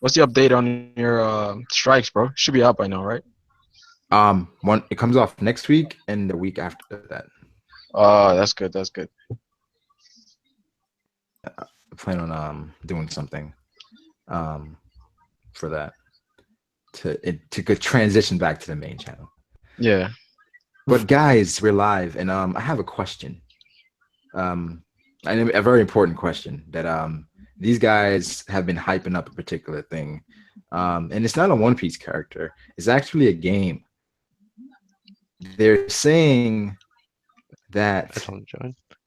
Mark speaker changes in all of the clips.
Speaker 1: What's the update on your strikes, bro? Should be out by now, right?
Speaker 2: One it comes off next week and the week after that.
Speaker 1: That's good. That's good.
Speaker 2: I plan on doing something for that to get transition back to the main channel.
Speaker 1: Yeah.
Speaker 2: But guys, we're live, and I have a question. And a very important question that these guys have been hyping up a particular thing. And it's not a One Piece character. It's actually a game. They're saying that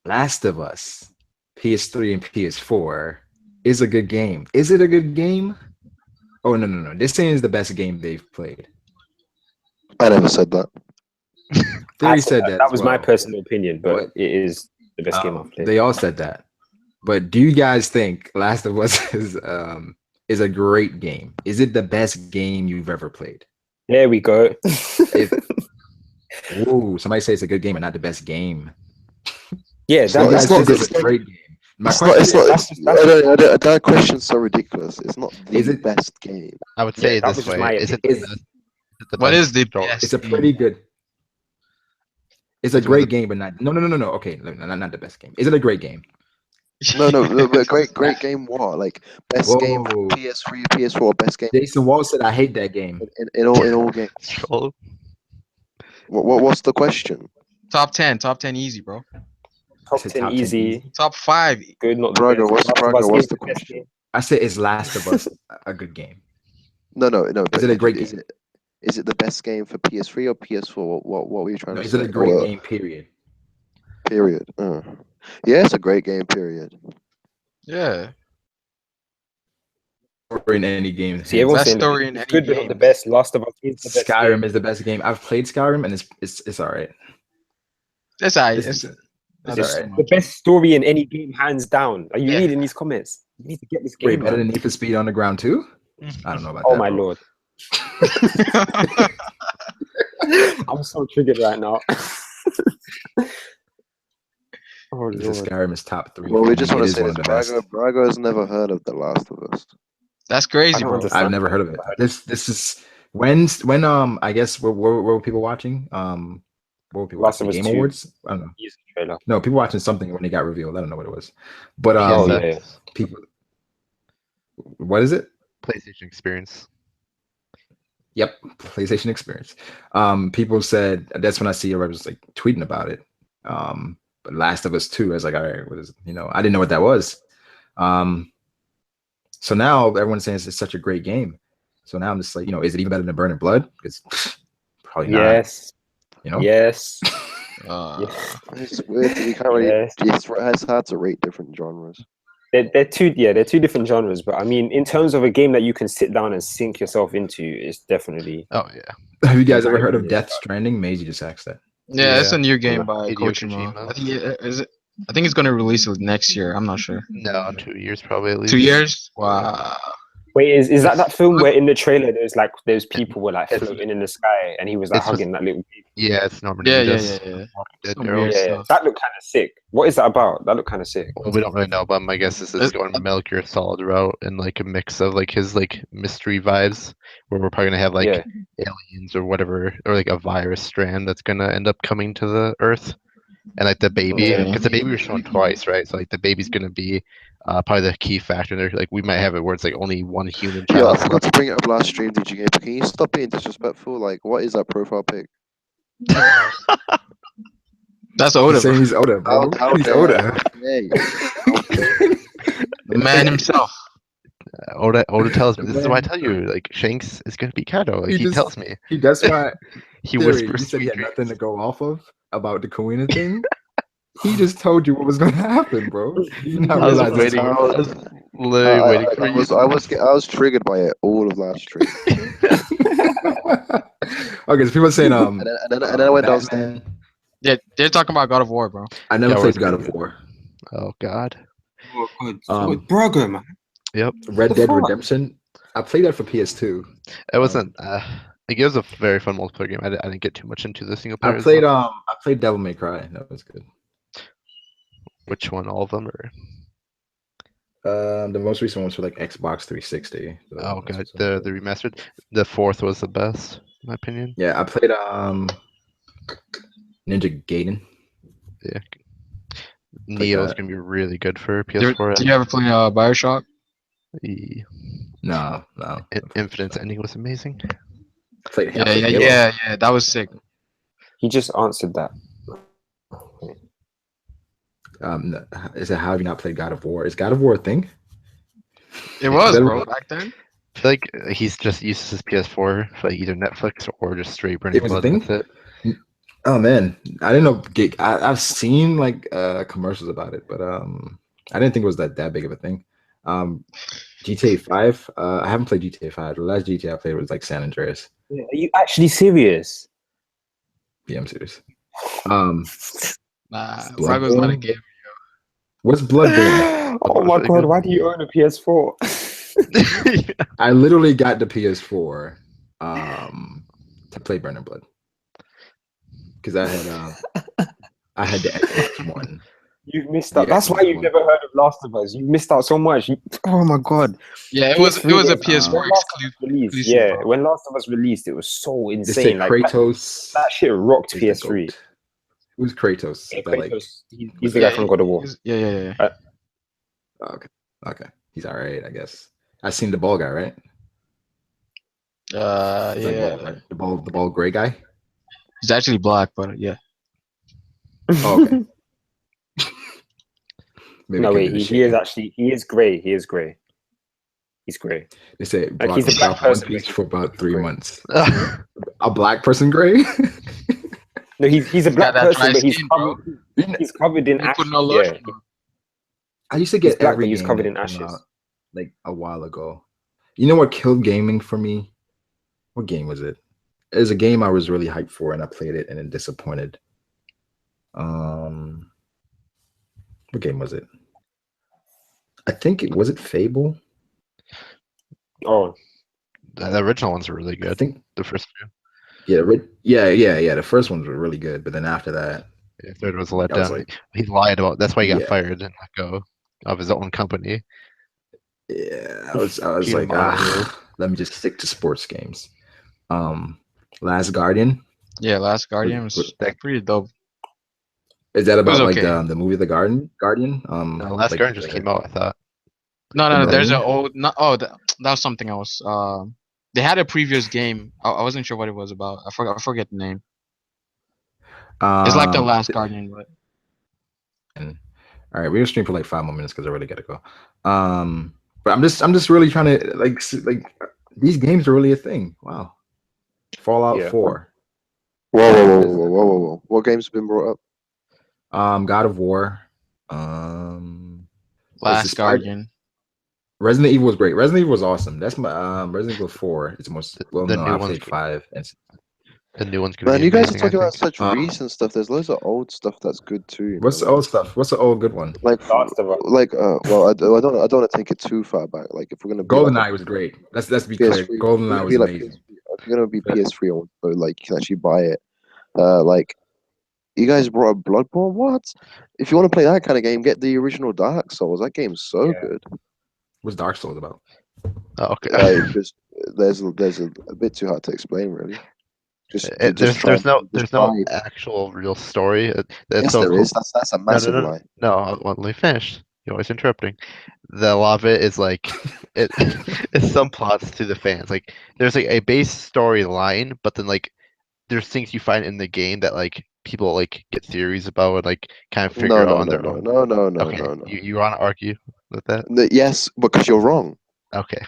Speaker 2: Last of Us, PS3 and PS4, is a good game. Is it a good game? Oh no. They're saying it's the best game they've played.
Speaker 3: I never said that.
Speaker 2: Theory said that.
Speaker 4: That was my personal opinion, but it is the best game I've played.
Speaker 2: They all said that. But do you guys think Last of Us is a great game? Is it the best game you've ever played?
Speaker 4: There we go.
Speaker 2: Ooh, somebody say it's a good game and not the best game.
Speaker 4: Yeah,
Speaker 2: it's a great game.
Speaker 3: That question's so ridiculous. It's not the best game.
Speaker 5: I would say this way.
Speaker 1: What is the best?
Speaker 2: It's a pretty good. It's a great game, but not. No. Okay, not the best game. Is it a great game?
Speaker 3: No, but great game. What? Like best game for PS3, PS4, best game.
Speaker 2: Jason Wall said, "I hate that game."
Speaker 3: In all games. What's the question?
Speaker 1: Top 10 easy, bro.
Speaker 4: Top 10 easy.
Speaker 1: Top 5
Speaker 4: good. Not
Speaker 3: Braga, what's the question?
Speaker 2: I said, "Is Last of Us a good game?"
Speaker 3: No.
Speaker 2: Is it a great game?
Speaker 3: Is it the best game for PS3 or PS4? What were you trying to say?
Speaker 2: Is it a great game? Period.
Speaker 3: Period. Yeah, it's a great game. Period.
Speaker 1: Yeah.
Speaker 2: Story in any game.
Speaker 4: See, everyone's saying
Speaker 1: story in any
Speaker 4: good, but
Speaker 1: game.
Speaker 4: not the best. Last of Us is the best.
Speaker 2: Skyrim
Speaker 4: game.
Speaker 2: is the best game. I've played Skyrim and it's all right.
Speaker 1: That's all right.
Speaker 2: It's all right.
Speaker 4: The best story in any game, hands down. Are you reading these comments? You need to get this game.
Speaker 2: Wait, better than Need for Speed Underground 2? I don't know about that.
Speaker 4: Oh my lord. I'm so triggered right now. Oh,
Speaker 2: Skyrim is top 3.
Speaker 3: Well, we just want to say this. Braga has never heard of The Last of Us.
Speaker 1: That's crazy, bro.
Speaker 2: I've never heard of it. This is when I guess what were people watching? What were people watching? Game Awards? I don't know. No, people watching something when they got revealed. I don't know what it was. But people. What is it?
Speaker 5: PlayStation Experience.
Speaker 2: Yep, PlayStation Experience. People said that's when I see everybody was like tweeting about it. But Last of Us 2, I was like, all right, what is I didn't know what that was. So now everyone's saying it's such a great game. So now I'm just like, is it even better than Burning Blood? It's probably not.
Speaker 4: Yes.
Speaker 3: It's
Speaker 4: Yes.
Speaker 3: weird. You can't really. It's hard to rate different genres.
Speaker 4: They're two different genres, but I mean, in terms of a game that you can sit down and sink yourself into, it's definitely.
Speaker 5: Oh yeah.
Speaker 2: Have you guys ever heard of Death Stranding? Maisie just asked that.
Speaker 1: Yeah, it's a new game by
Speaker 5: Hideo
Speaker 1: Kojima. I think it's going to release it next year. I'm not sure.
Speaker 5: No, 2 years probably at least.
Speaker 1: 2 years? Wow.
Speaker 4: Wait, is that film where in the trailer there's people were like floating in the sky and he was like hugging that little baby?
Speaker 5: Yeah, it's Norman.
Speaker 1: Yeah.
Speaker 4: That looked kind of sick. What is that about? That looked kind of sick.
Speaker 5: Well, we don't really know, but my guess is it's going Metal Gear Solid route and like a mix of like his like mystery vibes, where we're probably gonna have like aliens or whatever, or like a virus strand that's gonna end up coming to the Earth, and like the baby, because the baby was shown twice, right? So like the baby's gonna be probably the key factor there. Like we might have it where it's like only one human
Speaker 3: Yeah,
Speaker 5: child.
Speaker 3: I forgot to bring it up last stream, DG Game. Can you stop being disrespectful? Like, what is that profile pic?
Speaker 1: That's Oda.
Speaker 2: Saying he's Oda, bro. He's Oda.
Speaker 1: The man himself.
Speaker 5: Oda tells me. This is why I tell you, like Shanks is gonna be Kato. Like he tells me.
Speaker 2: That's why.
Speaker 5: He
Speaker 2: Theory,
Speaker 5: whispers.
Speaker 2: You said he had nothing to go off of about the Kuina thing. He just told you what was going to happen, bro. You did not
Speaker 5: I was
Speaker 2: realize
Speaker 5: waiting. I was literally waiting for you.
Speaker 3: I was triggered by it all of last stream.
Speaker 2: Okay, so people are saying
Speaker 3: and then I went downstairs.
Speaker 1: Yeah, they're talking about God of War, bro.
Speaker 2: I never played God of War.
Speaker 5: Oh God.
Speaker 6: Braga, man.
Speaker 5: Yep.
Speaker 2: Red Dead Redemption. I played that for PS2.
Speaker 5: It wasn't. Like, it was a very fun multiplayer game. I didn't get too much into the single player.
Speaker 2: I played Devil May Cry. That was good.
Speaker 5: Which one? All of them, or
Speaker 2: The most recent ones for like Xbox 360. So
Speaker 5: Oh
Speaker 2: that's
Speaker 5: god,
Speaker 2: what's
Speaker 5: the
Speaker 2: up.
Speaker 5: remastered. The fourth was the best, in my opinion.
Speaker 2: Yeah, I played Ninja Gaiden.
Speaker 5: Yeah.
Speaker 2: Played
Speaker 5: Neo is
Speaker 2: that.
Speaker 5: gonna be really good for
Speaker 1: Did
Speaker 5: PS4.
Speaker 1: you ever play Bioshock?
Speaker 5: The
Speaker 2: No.
Speaker 5: Infinite's ending was amazing.
Speaker 2: I played
Speaker 1: Yeah,
Speaker 2: Halo.
Speaker 1: yeah. That was sick.
Speaker 4: He just answered that.
Speaker 2: Is it how have you not played God of War? Is God of War a thing?
Speaker 1: It was,
Speaker 2: that
Speaker 1: bro,
Speaker 2: real?
Speaker 1: back then.
Speaker 5: I feel like he's just used his PS4 for like either Netflix or just straight Burning
Speaker 2: It was a
Speaker 5: Blood.
Speaker 2: thing?
Speaker 5: That's it.
Speaker 2: Oh man, I didn't know. I've seen like commercials about it, but I didn't think it was that big of a thing. GTA 5. I haven't played GTA 5. The last GTA I played was like San Andreas.
Speaker 4: Are you actually serious?
Speaker 2: Yeah, I'm serious.
Speaker 1: Nah,
Speaker 2: Bloodborne?
Speaker 1: Brago's not a gamer.
Speaker 2: What's Bloodborne?
Speaker 4: Oh my god, why do you own a PS4?
Speaker 2: I literally got the PS4 to play Burning Blood because I had the Xbox One.
Speaker 4: You've missed out.
Speaker 2: Yeah,
Speaker 4: That's why you've
Speaker 2: Xbox
Speaker 4: never heard of Last of Us. You missed out so much. Oh my god.
Speaker 1: Yeah, it was a
Speaker 4: PS3
Speaker 1: PS4
Speaker 4: when Last of Us
Speaker 1: exclusive.
Speaker 4: released,
Speaker 1: exclusive,
Speaker 4: yeah,
Speaker 1: bro.
Speaker 4: when Last of Us released, it was so
Speaker 2: They
Speaker 4: insane.
Speaker 2: said
Speaker 4: Like
Speaker 2: Kratos.
Speaker 4: that shit rocked
Speaker 2: is the
Speaker 4: PS3.
Speaker 2: GOAT. Who's Kratos?
Speaker 4: Yeah,
Speaker 2: Is that like
Speaker 4: Kratos, he's the guy from God of War.
Speaker 1: Yeah.
Speaker 2: okay? He's all right, I guess. I seen the ball guy, right? He's like
Speaker 1: Yeah.
Speaker 2: bald, right? The ball gray guy.
Speaker 1: He's actually black, but yeah.
Speaker 2: Oh, okay. Maybe
Speaker 4: No,
Speaker 2: it could
Speaker 4: wait,
Speaker 2: be the
Speaker 4: he
Speaker 2: shade.
Speaker 4: is actually, he is grey. He is grey. He's grey.
Speaker 2: They say
Speaker 4: Like,
Speaker 2: Brock
Speaker 4: he's a
Speaker 2: was
Speaker 4: black
Speaker 2: off One
Speaker 4: person,
Speaker 2: Piece for about 3
Speaker 4: Gray.
Speaker 2: months. A black person gray?
Speaker 4: No, he's a black
Speaker 1: got that
Speaker 4: person,
Speaker 1: dry
Speaker 4: but he's
Speaker 1: skin, bro.
Speaker 4: covered, he's covered in
Speaker 1: You put
Speaker 4: ashes.
Speaker 1: no
Speaker 4: Yeah.
Speaker 1: lotion on.
Speaker 2: I used to
Speaker 4: He's
Speaker 2: get
Speaker 4: black,
Speaker 2: every
Speaker 4: but he's
Speaker 2: game
Speaker 4: covered
Speaker 2: that
Speaker 4: in
Speaker 2: came
Speaker 4: ashes.
Speaker 2: out, like a while ago. You know what killed gaming for me? What game was it? It was a game I was really hyped for, and I played it and then disappointed. What game was it? I think it was Fable.
Speaker 4: Oh,
Speaker 5: The original ones are really
Speaker 2: I
Speaker 5: good.
Speaker 2: think
Speaker 5: The first few.
Speaker 2: yeah. The first ones were really good, but then after that,
Speaker 5: The third was a letdown.
Speaker 2: I was like,
Speaker 5: he lied about. That's why he got
Speaker 2: Yeah.
Speaker 5: fired and let go of his own company.
Speaker 2: yeah, I was
Speaker 5: Peter
Speaker 2: like,
Speaker 5: Molyneux.
Speaker 2: let me just stick to sports games. Last Guardian.
Speaker 1: Yeah, Last Guardian was pretty dope.
Speaker 2: Is that about like
Speaker 1: okay.
Speaker 2: the movie The Guardian?
Speaker 5: No, Last
Speaker 2: like,
Speaker 5: Guardian just came out. I thought.
Speaker 1: No. There's an
Speaker 2: Really?
Speaker 1: old. No, oh, that was something else. They had a previous game. I wasn't sure what it was about. I forget the name. It's like the Last Guardian, but
Speaker 2: All right, we're gonna stream for like 5 more minutes because I really gotta go. But I'm just really trying to like these games are really a thing. Wow. Fallout
Speaker 4: Yeah.
Speaker 2: 4.
Speaker 3: Whoa. What game's been brought up?
Speaker 2: God of War.
Speaker 1: Last
Speaker 2: this-
Speaker 1: Guardian.
Speaker 2: Resident Evil was great. Resident Evil was awesome. That's my Resident Evil 4. It's the most well
Speaker 5: The
Speaker 2: no,
Speaker 5: new
Speaker 2: I
Speaker 5: one's
Speaker 2: played 5 and
Speaker 5: The new one's gonna
Speaker 3: Man,
Speaker 5: be
Speaker 3: you guys are
Speaker 5: amazing, I
Speaker 3: talking about
Speaker 5: think.
Speaker 3: such recent stuff. There's loads of old stuff that's good too. you
Speaker 2: what's the
Speaker 3: know?
Speaker 2: old stuff? What's the old good one?
Speaker 3: Like,
Speaker 4: Last of Us.
Speaker 3: well, I don't want to take it too far back. Like, if we're gonna be
Speaker 2: GoldenEye
Speaker 3: like
Speaker 2: was great. Let's be clear.
Speaker 3: PS3,
Speaker 2: GoldenEye was
Speaker 3: be like
Speaker 2: amazing.
Speaker 3: PS3, if you're gonna be PS3 on, so like you can actually buy it. Like, you guys brought up Bloodborne. What? If you want to play that kind of game, get the original Dark Souls. That game's so
Speaker 4: Yeah.
Speaker 3: good.
Speaker 2: What's Dark Souls about?
Speaker 5: Oh, okay.
Speaker 3: Just there's a bit too hard to explain, really.
Speaker 5: There's no actual real story. That's
Speaker 3: Yes,
Speaker 5: so
Speaker 3: there
Speaker 5: cool.
Speaker 3: is. That's a massive lie.
Speaker 5: No, let me finish. You're always interrupting. A lot of it is like it's some plots to the fans. Like there's like a base storyline, but then like there's things you find in the game that like people like get theories about and like kind of figure out on their own.
Speaker 3: No.
Speaker 5: You want to argue with that?
Speaker 3: Yes, because you're wrong.
Speaker 5: Okay.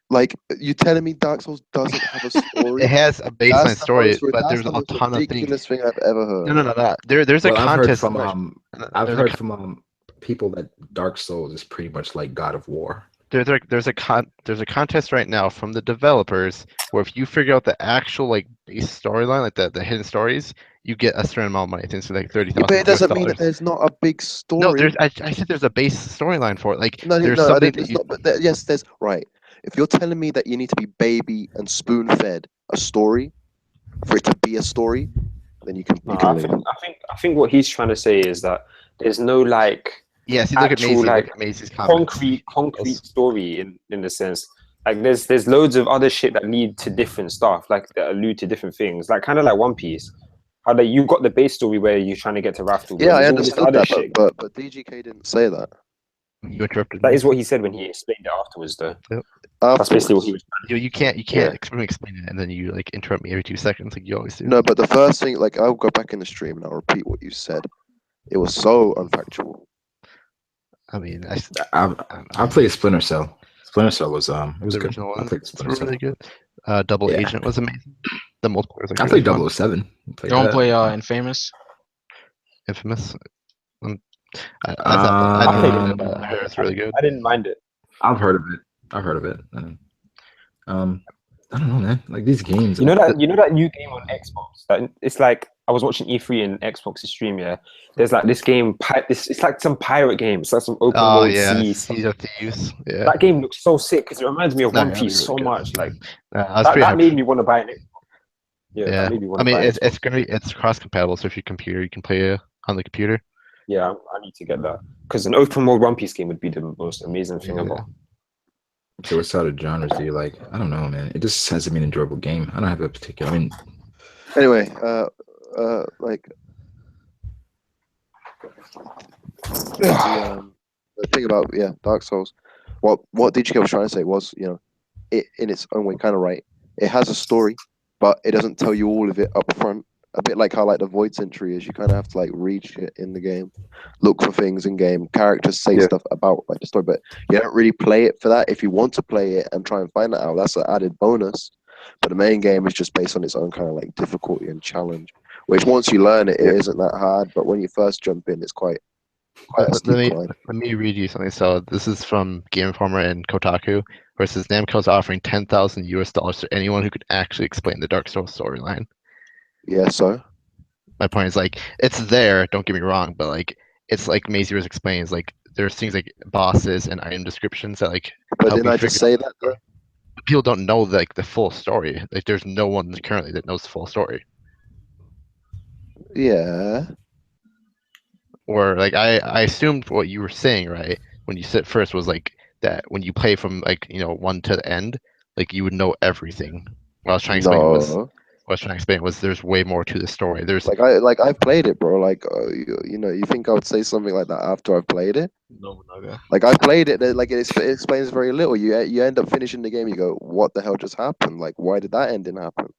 Speaker 3: Like, you telling me Dark Souls doesn't have a story?
Speaker 5: It has a baseline story, but
Speaker 3: that's
Speaker 5: there's
Speaker 3: the
Speaker 5: a
Speaker 3: most
Speaker 5: ton of things.
Speaker 3: ridiculous thing I've ever heard.
Speaker 5: No. There's a
Speaker 2: Well, I've heard
Speaker 5: contest.
Speaker 2: from
Speaker 5: There's a
Speaker 2: from people that Dark Souls is pretty much like God of War.
Speaker 5: there's a contest right now from the developers where if you figure out the actual like base storyline, like the hidden stories, you get a certain amount of money. I think it's like $30,000.
Speaker 3: But it doesn't mean that there's not a big story.
Speaker 5: No, I said there's a base storyline for it. Like
Speaker 3: No,
Speaker 5: there's
Speaker 3: no,
Speaker 5: something
Speaker 3: there's
Speaker 5: that you,
Speaker 3: not. But yes, there's right. If you're telling me that you need to be baby and spoon fed a story for it to be a story, then you can
Speaker 4: No,
Speaker 3: leave.
Speaker 4: I think what he's trying to say is that there's no like
Speaker 5: Yes, you look at
Speaker 4: actual,
Speaker 5: Maisie.
Speaker 4: like,
Speaker 5: Look at Maisie's comments.
Speaker 4: concrete story in the sense. Like there's loads of other shit that lead to different stuff, like that allude to different things, like kind of like One Piece. How that you got the base story where you're trying to get to Raftel.
Speaker 3: Yeah, I
Speaker 4: there's all this
Speaker 3: understood
Speaker 4: other
Speaker 3: that,
Speaker 4: shit.
Speaker 3: but DGK didn't say that.
Speaker 5: You interrupted
Speaker 4: That
Speaker 5: me.
Speaker 4: is what he said when he explained it afterwards, though.
Speaker 5: Yep.
Speaker 4: That's basically what he was.
Speaker 5: You can't
Speaker 3: Yeah.
Speaker 5: explain it and then you like interrupt me every 2 seconds like you always do.
Speaker 3: No, but the first thing, like, I'll go back in the stream and I'll repeat what you said. It was so unfactual.
Speaker 5: I mean,
Speaker 2: I played Splinter Cell. Splinter Cell was it was
Speaker 5: the
Speaker 2: good.
Speaker 5: original
Speaker 2: I
Speaker 5: one.
Speaker 2: played
Speaker 5: It's
Speaker 2: Splinter Cell.
Speaker 5: really good. Double
Speaker 2: Yeah.
Speaker 5: Agent was amazing. The multiplayer was like
Speaker 2: I
Speaker 5: really
Speaker 2: played
Speaker 5: fun.
Speaker 2: 007.
Speaker 1: You don't play Infamous?
Speaker 5: Infamous. I
Speaker 4: I
Speaker 5: played
Speaker 2: Um,
Speaker 5: it, but I heard it's really good.
Speaker 4: I didn't mind it.
Speaker 2: I've heard of it. I don't know, man. Like these games.
Speaker 4: You know that new game on Xbox. That it's like I was watching E3 and Xbox's stream. Yeah, there's like this game. It's like some pirate game. It's like some open
Speaker 5: Oh
Speaker 4: world
Speaker 5: yeah,
Speaker 4: sea.
Speaker 5: Sea of Thieves. Yeah,
Speaker 4: That game looks so sick because it reminds me of
Speaker 5: No,
Speaker 4: One
Speaker 5: yeah,
Speaker 4: Piece
Speaker 5: really
Speaker 4: so
Speaker 5: good.
Speaker 4: much. Like
Speaker 5: I was
Speaker 4: that,
Speaker 5: pretty
Speaker 4: that
Speaker 5: hyped.
Speaker 4: made me want to buy an Xbox. Yeah,
Speaker 5: Yeah,
Speaker 4: that made me want
Speaker 5: I
Speaker 4: to
Speaker 5: mean
Speaker 4: buy an Xbox.
Speaker 5: it's cross compatible. So if your computer, you can play on the computer.
Speaker 4: Yeah, I need to get that because an open world One Piece game would be the most amazing thing
Speaker 5: Yeah.
Speaker 4: ever.
Speaker 2: So what sort of genres do you like? I don't know, man. It just has to be an enjoyable game. I don't have a particular. I mean,
Speaker 3: Anyway, like the thing about Dark Souls. What DGK was trying to say was, it in its own way, kind of right. It has a story, but it doesn't tell you all of it up front. A bit like how like the Void Century is. You kind of have to like read shit in the game, look for things in game. Characters say stuff about like the story, but you don't really play it for that. If you want to play it and try and find that out, that's an added bonus. But the main game is just based on its own kind of like difficulty and challenge. Which once you learn it, it isn't that hard. But when you first jump in, it's quite a steep climb.
Speaker 5: Let me read you something. So this is from Game Informer and Kotaku, where it says Namco is offering $10,000 to anyone who could actually explain the Dark Souls storyline.
Speaker 3: Yeah, so
Speaker 5: My point is like it's there. Don't get me wrong, but like it's like Maisie was explaining. Is like there's things like bosses and item descriptions that like.
Speaker 3: but
Speaker 5: help
Speaker 3: didn't
Speaker 5: you
Speaker 3: I just
Speaker 5: figure-
Speaker 3: say that though?
Speaker 5: People don't know like the full story. Like there's no one currently that knows the full story.
Speaker 3: Yeah.
Speaker 5: Or like I assumed what you were saying, right? When you said first was like that when you play from like one to the end, like you would know everything. What I was trying to explain was
Speaker 3: No.
Speaker 5: there's way more to the story. There's
Speaker 3: I've played it, bro. Like you think I would say something like that after I've played it?
Speaker 1: No, no.
Speaker 3: Like I played it, like it explains very little. You end up finishing the game, you go, what the hell just happened? Like why did that ending happen?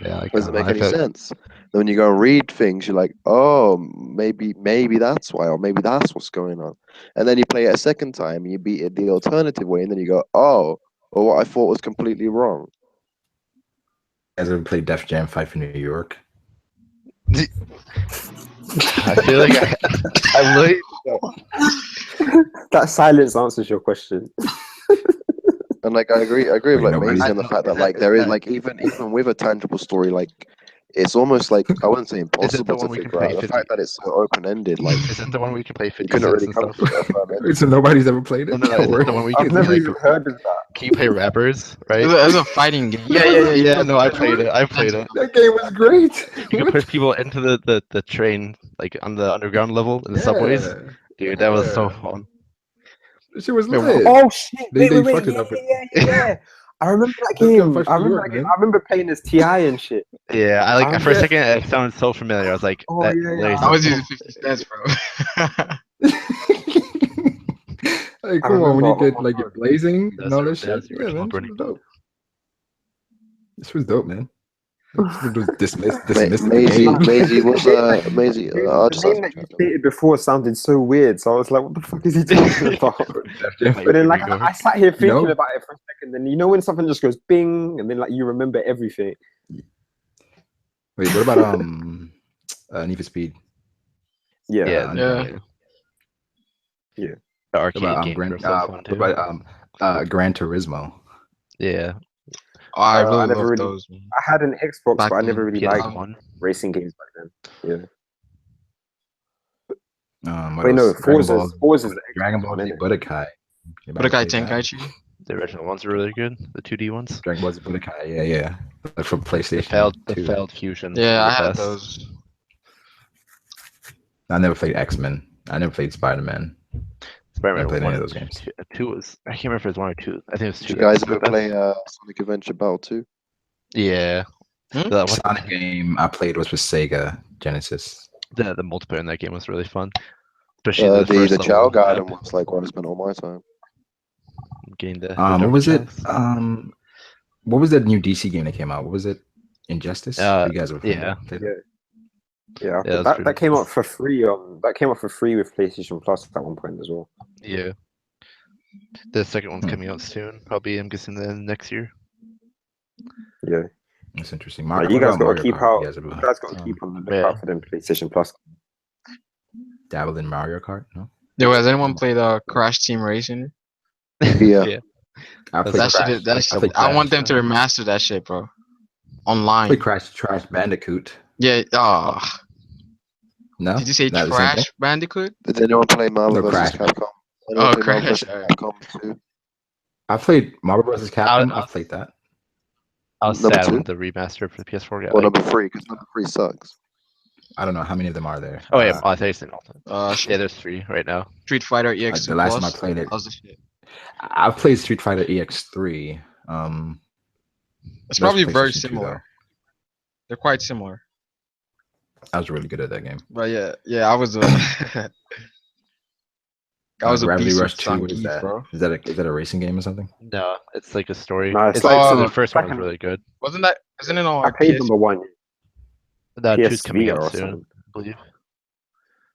Speaker 5: yeah, like
Speaker 3: Doesn't make
Speaker 5: I
Speaker 3: any
Speaker 5: felt-
Speaker 3: sense. Then when you go and read things, you're like, oh, maybe that's why, or maybe that's what's going on. And then you play it a second time, and you beat it the alternative way, and then you go, oh, well, what I thought was completely wrong.
Speaker 2: has ever played Def Jam Fight for New York?
Speaker 5: I feel like I really
Speaker 4: That silence answers your question.
Speaker 3: And like I agree with
Speaker 2: Wait,
Speaker 3: like
Speaker 2: nobody's-
Speaker 3: Maisie on the fact that like there is like even with a tangible story, like it's almost like I wouldn't say impossible to
Speaker 5: one we can
Speaker 3: figure
Speaker 5: play
Speaker 3: out. The
Speaker 5: 50?
Speaker 3: fact that it's so open ended, like
Speaker 5: isn't the one where you can play
Speaker 3: you
Speaker 5: 50
Speaker 3: couldn't
Speaker 5: cents
Speaker 3: really
Speaker 5: and
Speaker 3: come
Speaker 5: stuff.
Speaker 3: to a firm end.
Speaker 2: Wait, so nobody's ever played it?
Speaker 5: No, isn't the one where you
Speaker 4: I've
Speaker 5: can
Speaker 4: never
Speaker 5: play
Speaker 4: even
Speaker 5: like,
Speaker 4: heard of that.
Speaker 5: can you play rappers, right?
Speaker 1: It's a fighting game.
Speaker 5: Yeah. No, I played it. I played it.
Speaker 2: That game was great.
Speaker 5: You can push people into the train, like on the underground level in the subways.
Speaker 2: Yeah.
Speaker 5: Dude, that was so
Speaker 2: Yeah.
Speaker 5: fun.
Speaker 2: That shit was
Speaker 5: Wait,
Speaker 2: lit.
Speaker 4: Oh shit!
Speaker 2: They
Speaker 4: Wait,
Speaker 2: fucked it up.
Speaker 4: yeah. I remember that
Speaker 2: Let's go
Speaker 4: game.
Speaker 2: Fight for
Speaker 4: I
Speaker 2: New
Speaker 4: remember
Speaker 2: York,
Speaker 4: that game.
Speaker 2: man.
Speaker 4: I remember playing as Ti and shit.
Speaker 5: Yeah, I like for a
Speaker 4: Yeah.
Speaker 5: second it sounded so familiar. I was like,
Speaker 4: Oh,
Speaker 5: that
Speaker 4: yeah, yeah.
Speaker 5: lays
Speaker 1: I was
Speaker 5: up-
Speaker 1: using 50 cents, bro.
Speaker 2: Like, come on, when you
Speaker 4: remember-
Speaker 2: get like your blazing
Speaker 5: That's
Speaker 2: and all
Speaker 5: the-
Speaker 2: that shit.
Speaker 5: that's the
Speaker 2: Yeah,
Speaker 5: original
Speaker 2: man, this
Speaker 5: Bernie.
Speaker 2: was dope. This was dope, man. Just dismissed the
Speaker 3: Maisie,
Speaker 2: game.
Speaker 3: Maisie was Maisie. I'll just
Speaker 4: The
Speaker 3: ask
Speaker 4: name that you
Speaker 3: you.
Speaker 4: stated before sounded so weird, so I was like, "What the fuck is he talking about?"
Speaker 2: Def Jam.
Speaker 4: But then, like,
Speaker 5: Here we go.
Speaker 4: I sat here thinking
Speaker 2: know?
Speaker 4: about it for a second, and when something just goes bing, and then like you remember everything.
Speaker 2: Wait, what about Need for Speed?
Speaker 4: Yeah,
Speaker 5: Yeah,
Speaker 1: Yeah.
Speaker 5: The
Speaker 2: What
Speaker 5: arcade
Speaker 2: about
Speaker 5: games
Speaker 2: Gran,
Speaker 5: were so fun
Speaker 2: what
Speaker 5: too.
Speaker 2: about Gran Turismo?
Speaker 5: Yeah,
Speaker 1: Oh, I
Speaker 4: I
Speaker 1: really
Speaker 4: never
Speaker 1: love
Speaker 4: really-
Speaker 1: those. Man.
Speaker 4: I had an Xbox,
Speaker 1: Back
Speaker 4: but I
Speaker 1: then,
Speaker 4: never really
Speaker 1: PS1.
Speaker 4: liked
Speaker 5: PS1.
Speaker 4: racing games back then.
Speaker 2: What
Speaker 4: Wait, no,
Speaker 2: else? Dragon
Speaker 4: Forza's
Speaker 2: Ball
Speaker 4: the
Speaker 2: Dragon
Speaker 4: Xbox
Speaker 2: Ball
Speaker 4: one,
Speaker 2: Z
Speaker 4: innit?
Speaker 2: Budokai.
Speaker 1: Budokai Tenkaichi.
Speaker 5: The original ones were really good. The 2D ones.
Speaker 2: Dragon Ball Z Budokai, yeah. Like from PlayStation.
Speaker 5: The
Speaker 2: 2.
Speaker 5: failed fusions.
Speaker 1: Yeah,
Speaker 5: were
Speaker 1: I
Speaker 5: the
Speaker 1: had
Speaker 5: best.
Speaker 1: those.
Speaker 2: I never played X-Men. I never played Spider-Man.
Speaker 5: Spider-Man
Speaker 2: played
Speaker 5: 1
Speaker 2: any of
Speaker 5: and
Speaker 2: those games.
Speaker 5: 2 was. I can't remember if it was 1 or 2. I think it was 2.
Speaker 3: Did you guys
Speaker 5: that was
Speaker 3: ever
Speaker 5: the best.
Speaker 3: play Sonic Adventure Battle 2?
Speaker 5: Yeah.
Speaker 1: Hmm?
Speaker 5: The,
Speaker 2: Sonic game I played was with Sega Genesis.
Speaker 5: the multiplayer in that game was really fun. Especially the
Speaker 3: The
Speaker 5: first
Speaker 3: Chow
Speaker 5: level
Speaker 3: Garden
Speaker 5: map,
Speaker 3: was like what I spent all my time.
Speaker 5: getting the
Speaker 2: What was it?
Speaker 5: chest.
Speaker 2: What was that new DC game that came out? What was it? Injustice? You guys were playing
Speaker 5: yeah.
Speaker 2: that?
Speaker 4: Yeah,
Speaker 5: Yeah,
Speaker 4: that came out for free on that came out for free with PlayStation Plus at one point as well.
Speaker 5: Yeah. The second one's
Speaker 2: Hmm.
Speaker 5: coming out soon. Probably, I'm guessing, the next year.
Speaker 4: Yeah,
Speaker 2: That's interesting.
Speaker 4: you guys got to keep out.
Speaker 2: You guys
Speaker 4: You
Speaker 2: ever
Speaker 4: guys got to keep on the lookout for them PlayStation Plus.
Speaker 2: dabbled in Mario Kart? No.
Speaker 1: Yo, has anyone played Crash Team Racing?
Speaker 3: Yeah.
Speaker 2: I
Speaker 5: That's
Speaker 2: played
Speaker 1: That
Speaker 2: Crash.
Speaker 1: shit. That
Speaker 2: I
Speaker 1: shit.
Speaker 2: played
Speaker 1: I want
Speaker 2: Crash.
Speaker 1: them to remaster that shit, bro.
Speaker 2: I
Speaker 1: Online.
Speaker 2: played Crash Bandicoot.
Speaker 1: Yeah.
Speaker 2: No.
Speaker 1: Did you say
Speaker 2: Not the same thing?
Speaker 1: Trash Bandicoot?
Speaker 3: Did anyone play Marvel
Speaker 2: No,
Speaker 3: vs.
Speaker 2: Crash.
Speaker 3: Capcom?
Speaker 1: Oh,
Speaker 3: Anyone play Marvel
Speaker 1: Crash,
Speaker 3: vs.
Speaker 1: alright.
Speaker 3: Capcom 2?
Speaker 2: I played Marvel vs. Capcom.
Speaker 5: I-
Speaker 2: I played that.
Speaker 5: I was
Speaker 3: Number
Speaker 5: sad when
Speaker 3: 2?
Speaker 5: the remaster for the PS4 got.
Speaker 3: Or
Speaker 5: Like,
Speaker 3: number 3? Because number 3 sucks.
Speaker 2: I don't know how many of them are there.
Speaker 5: oh yeah, I think it's in all time.
Speaker 1: Shit.
Speaker 5: Yeah, there's 3 right now.
Speaker 1: Street Fighter EX2
Speaker 2: the last time I
Speaker 1: Plus.
Speaker 2: played it,
Speaker 1: How's the shit?
Speaker 2: I played Street Fighter EX3.
Speaker 1: It's
Speaker 2: That's
Speaker 1: probably very
Speaker 2: PlayStation 2
Speaker 1: similar.
Speaker 2: though.
Speaker 1: They're quite similar.
Speaker 2: I was really good at that game.
Speaker 1: But yeah, I was I was a
Speaker 2: Gravity
Speaker 1: beast
Speaker 2: Rush
Speaker 1: with
Speaker 2: 2. What is
Speaker 1: Zangief,
Speaker 2: that?
Speaker 1: bro.
Speaker 2: Is that a racing game or something?
Speaker 5: No, it's like a story.
Speaker 4: No, it's
Speaker 5: it's
Speaker 4: like-
Speaker 5: so
Speaker 1: Oh,
Speaker 5: the first one
Speaker 4: like
Speaker 5: was
Speaker 4: an-
Speaker 5: really good.
Speaker 1: Isn't it on
Speaker 4: I played
Speaker 1: PS?
Speaker 4: number 1.
Speaker 5: That 2's
Speaker 4: PS
Speaker 5: coming
Speaker 4: Vita
Speaker 5: out
Speaker 4: or
Speaker 5: soon,
Speaker 4: something.
Speaker 5: I believe.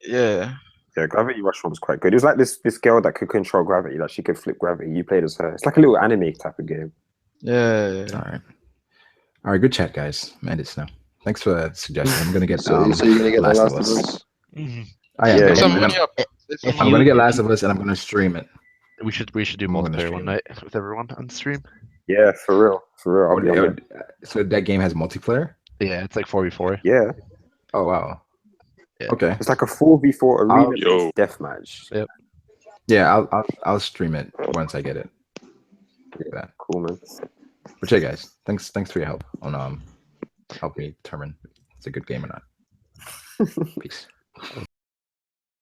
Speaker 1: Yeah.
Speaker 4: Yeah, Gravity Rush 1 was quite good. It was like this girl that could control gravity, that she could flip gravity. You played as her. It's like a little anime type of game.
Speaker 1: Yeah.
Speaker 2: All right. Good chat, guys. I'm ended now. Thanks for the suggestion. I'm gonna get
Speaker 3: So you're gonna get The Last of Us?
Speaker 2: I am.
Speaker 4: Yeah,
Speaker 1: Put
Speaker 2: I'm
Speaker 1: some
Speaker 2: gonna-
Speaker 1: money up.
Speaker 2: I'm gonna get Last of Us and I'm gonna stream it.
Speaker 5: We should do
Speaker 2: I'm gonna
Speaker 5: multiplayer
Speaker 2: stream
Speaker 5: one night with everyone on stream.
Speaker 4: Yeah, for real. I'll be on there.
Speaker 2: So that game has multiplayer?
Speaker 5: Yeah, it's like 4v4.
Speaker 4: Yeah,
Speaker 2: Oh wow.
Speaker 5: Yeah.
Speaker 2: Okay.
Speaker 4: it's like a 4v4 arena
Speaker 7: Yo.
Speaker 4: deathmatch.
Speaker 2: Yeah, I'll stream it once I get it. Look at that.
Speaker 4: Cool, man.
Speaker 2: But yeah, guys, thanks for your help on helping me determine if it's a good game or not. Peace.